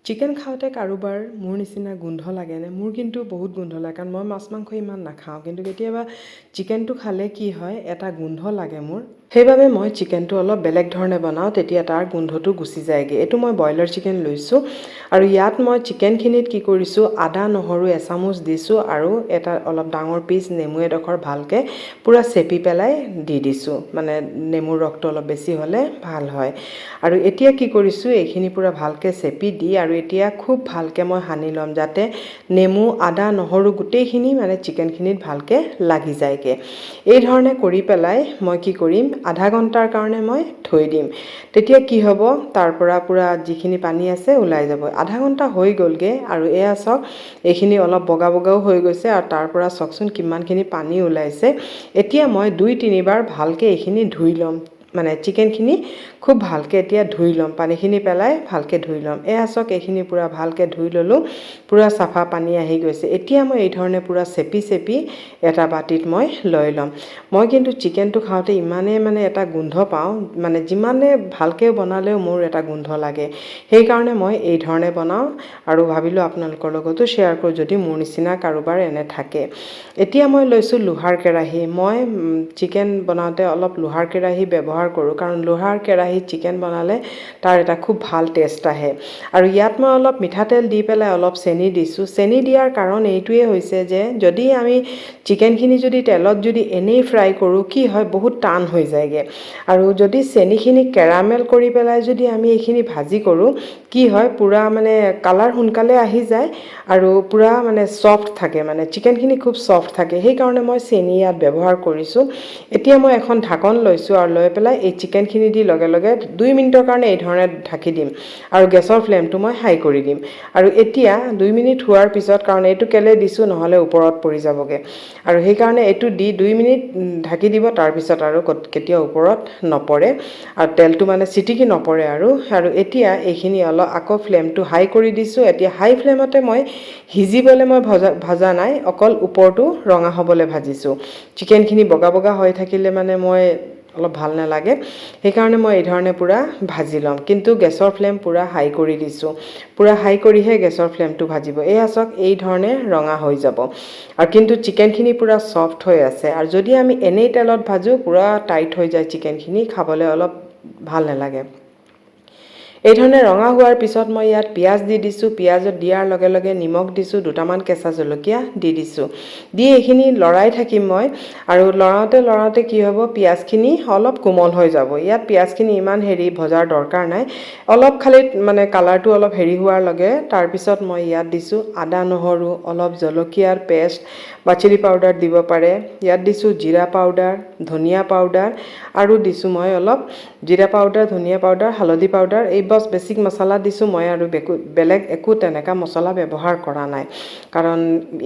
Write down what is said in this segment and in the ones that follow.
Chicken খাওঁতে কাৰোবাৰ মোৰ নিচিনা গোন্ধ লাগেনে? মোৰ কিন্তু বহুত গোন্ধ লাগে, কাৰণ মই মাছ মাংস ইমান নাখাওঁ, কিন্তু কেতিয়াবা চিকেনটো খালে কি হয়, এটা গোন্ধ লাগে মোৰ। সেইবাবে মই চিকেনটো অলপ বেলেগ ধৰণে বনাওঁ, তেতিয়া তাৰ গোন্ধটো গুচি যায়গৈ। এইটো মই ব্ৰইলাৰ চিকেন লৈছোঁ, আৰু ইয়াত মই চিকেনখিনিত কি কৰিছোঁ, আদা নহৰু এচামুচ দিছোঁ, আৰু এটা অলপ ডাঙৰ পিচ নেমু এডোখৰ ভালকৈ পূৰা চেপি পেলাই দি দিছোঁ, মানে নেমুৰ ৰসটো অলপ বেছি হ'লে ভাল হয়। আৰু এতিয়া কি কৰিছোঁ, এইখিনি পূৰা ভালকৈ চেপি দি আৰু এতিয়া খুব ভালকৈ মই সানি ল'ম, যাতে নেমু আদা নহৰু গোটেইখিনি মানে চিকেনখিনিত ভালকৈ লাগি যায়গৈ। এই ধৰণে কৰি পেলাই মই কি কৰিম, আধা ঘণ্টাৰ কাৰণে মই থৈ দিম। তেতিয়া কি হ'ব, তাৰ পৰা পূৰা যিখিনি পানী আছে ওলাই যাব। আধা ঘণ্টা হৈ গ'লগৈ, আৰু এয়া চাওক, এইখিনি অলপ বগা বগাও হৈ গৈছে, আৰু তাৰ পৰা চাওকচোন কিমানখিনি পানী ওলাইছে। এতিয়া মই 2-3 বাৰ ভালকৈ এইখিনি ধুই ল'ম, মানে চিকেনখিনি খুব ভালকৈ এতিয়া ধুই ল'ম, পানীখিনি পেলাই ভালকৈ ধুই ল'ম। এয়া চাওক, এইখিনি পূৰা ভালকৈ ধুই ল'লোঁ, পূৰা চাফা পানী আহি গৈছে। এতিয়া মই এই ধৰণে পূৰা চেপি চেপি এটা বাতিত মই লৈ ল'ম। মই কিন্তু চিকেনটো খাওঁতে ইমানেই মানে এটা গোন্ধ পাওঁ, মানে যিমানে ভালকৈ বনালেও মোৰ এটা গোন্ধ লাগে। সেইকাৰণে মই এই ধৰণে বনাওঁ, আৰু ভাবিলোঁ আপোনালোকৰ লগতো শ্বেয়াৰ কৰোঁ, যদি মোৰ নিচিনা কাৰোবাৰ এনে থাকে। এতিয়া মই লৈছোঁ লোহাৰ কেৰাহী। মই চিকেন বনাওঁতে অলপ লোহাৰ কেৰাহী ব্যৱহাৰ কৰোঁ, কাৰণ লোহাৰ কেৰাহীত চিকেন বনালে তাৰ এটা খুব ভাল টেষ্ট আহে। আৰু ইয়াত মই অলপ মিঠাতেল দি পেলাই অলপ চেনি দিছোঁ। চেনি দিয়াৰ কাৰণ এইটোৱে হৈছে যে, যদি আমি চিকেনখিনি যদি তেলত যদি এনেই ফ্ৰাই কৰোঁ, কি হয়, বহুত টান হৈ যায়গৈ। আৰু যদি চেনিখিনি কেৰামেল কৰি পেলাই যদি আমি এইখিনি ভাজি কৰোঁ, কি হয়, পূৰা মানে কালাৰ সোনকালে আহি যায়, আৰু পূৰা মানে ছফ্ট থাকে, মানে চিকেনখিনি খুব ছফ্ট থাকে। সেইকাৰণে মই চেনি ইয়াত ব্যৱহাৰ কৰিছোঁ। এতিয়া মই এখন ঢাকন লৈছোঁ, আৰু লৈ পেলাই এই চিকেনখিনি দি লগে লগে 2 মিনিটৰ কাৰণে এই ধৰণে ঢাকি দিম, আৰু গেছৰ ফ্লেমটো মই হাই কৰি দিম। আৰু এতিয়া 2 মিনিট হোৱাৰ পিছত, কাৰণ এইটো কেলৈ দিছোঁ, নহ'লে ওপৰত পৰি যাবগৈ, আৰু সেইকাৰণে এইটো দি 2 মিনিট ঢাকি দিব, তাৰপিছত আৰু কেতিয়াও ওপৰত নপৰে, আৰু তেলটো মানে চিটিকি নপৰে। আৰু এতিয়া এইখিনি অলপ আকৌ ফ্লেমটো হাই কৰি দিছোঁ। এতিয়া হাই ফ্লেমতে মই সিজিবলৈ মই ভজা নাই, অকল ওপৰটো ৰঙা হ'বলৈ ভাজিছোঁ। চিকেনখিনি বগা বগা হৈ থাকিলে মানে মই অলপ ভাল নালাগে, সেইকাৰণে মই এই ধৰণে পূৰা ভাজি ল'ম। কিন্তু গেছৰ ফ্লেম পূৰা হাই কৰি দিছোঁ, পূৰা হাই কৰিহে গেছৰ ফ্লেমটো ভাজিব। এয়া চাওক, এই ধৰণে ৰঙা হৈ যাব, আৰু কিন্তু চিকেনখিনি পূৰা ছফ্ট হৈ আছে। আৰু যদি আমি এনেই তেলত ভাজোঁ, পূৰা টাইট হৈ যায় চিকেনখিনি, খাবলৈ অলপ ভাল নালাগে। এই ধৰণে ৰঙা হোৱাৰ পিছত মই ইয়াত পিঁয়াজ দি দিছোঁ। পিঁয়াজত দিয়াৰ লগে লগে নিমখ দিছোঁ, 2টামান কেঁচা জলকীয়া দি দিছোঁ। দি এইখিনি লৰাই থাকিম মই, আৰু লৰাওঁতে কি হ'ব, পিঁয়াজখিনি অলপ কোমল হৈ যাব। ইয়াত পিঁয়াজখিনি ইমান ভজাৰ দৰকাৰ নাই, অলপ খালি মানে কালাৰটো অলপ হোৱাৰ লগে, তাৰপিছত মই ইয়াত দিছোঁ আদা নহৰু, অলপ জলকীয়াৰ পেষ্ট বা চিলি পাউডাৰ দিব পাৰে। ইয়াত দিছোঁ জিৰা পাউডাৰ, ধনিয়া পাউডাৰ, আৰু দিছোঁ মই অলপ জিৰা পাউডাৰ, ধনিয়া পাউডাৰ, হালধি পাউডাৰ, এই বছ বেছিক মছলা দিছোঁ মই, আৰু বেলেগ একো তেনেকুৱা মছলা ব্যৱহাৰ কৰা নাই, কাৰণ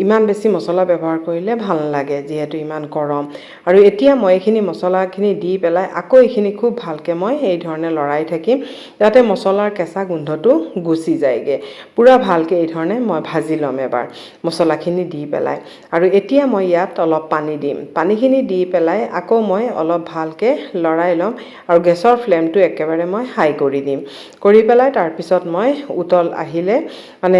ইমান বেছি মছলা ব্যৱহাৰ কৰিলে ভাল নালাগে, যিহেতু ইমান গৰম। আৰু এতিয়া মই এইখিনি মছলাখিনি দি পেলাই আকৌ এইখিনি খুব ভালকৈ মই এই ধৰণে লৰাই থাকিম, যাতে মছলাৰ কেঁচা গোন্ধটো গুচি যায়গৈ। পূৰা ভালকৈ এই ধৰণে মই ভাজি ল'ম এবাৰ মছলাখিনি দি পেলাই। আৰু এতিয়া মই ইয়াত অলপ পানী দিম। পানীখিনি দি পেলাই আকৌ মই অলপ ভালকৈ লৰাই ল'ম, আৰু গেছৰ ফ্লেমটো একেবাৰে মই হাই কৰি দিম। কৰি পেলাই তাৰপিছত মই উতল আহিলে মানে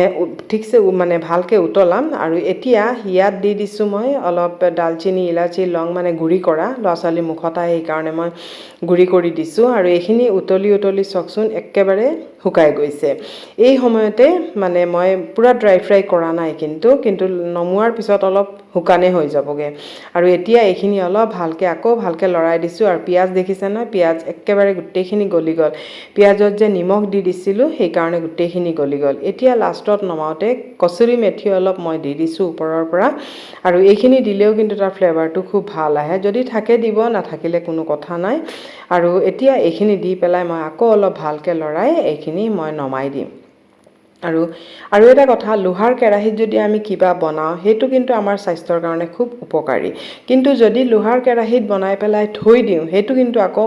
ঠিকছে মানে ভালকৈ উতলাম। আৰু এতিয়া ইয়াত দি দিছোঁ মই অলপ ডালচিনি, ইলাচি, লং, মানে গুড়ি কৰা, ল'ৰা ছোৱালী মুখত আহে সেইকাৰণে মই গুড়ি কৰি দিছোঁ। আৰু এইখিনি উতলি চাওকচোন একেবাৰে শুকাই গৈছে। এই সময়তে মানে মই পূৰা ড্ৰাই ফ্ৰাই কৰা নাই, কিন্তু নমোৱাৰ পিছত অলপ শুকানে হৈ যাবগৈ। আৰু এতিয়া এইখিনি অলপ আকৌ ভালকৈ লৰাই দিছোঁ। আৰু পিঁয়াজ দেখিছে নহয়, পিঁয়াজ একেবাৰে গোটেইখিনি গলি গ'ল। পিঁয়াজত যে নিমখ দি দিছিলোঁ, সেইকাৰণে গোটেইখিনি গলি গ'ল। এতিয়া লাষ্টত নমাওঁতে কচুৰি মেথি অলপ মই দি দিছোঁ ওপৰৰ পৰা, আৰু এইখিনি দিলেও কিন্তু তাৰ ফ্লেভাৰটো খুব ভাল আহে। যদি থাকে দিব, নাথাকিলে কোনো কথা নাই। আৰু এতিয়া এইখিনি দি পেলাই মই আকৌ অলপ ভালকৈ লৰাই এইখিনি মই নমাই দিম। আৰু এটা কথা, লোহাৰ কেৰাহীত যদি আমি কিবা বনাওঁ, সেইটো কিন্তু আমাৰ স্বাস্থ্যৰ কাৰণে খুব উপকাৰী। কিন্তু যদি লোহাৰ কেৰাহীত বনাই পেলাই থৈ দিওঁ, সেইটো কিন্তু আকৌ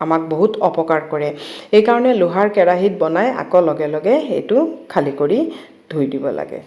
আমাক বহুত অপকাৰ কৰে। সেইকাৰণে লোহাৰ কেৰাহীত বনাই আকৌ লগে লগে এইটো খালী কৰি ধুই দিব লাগে।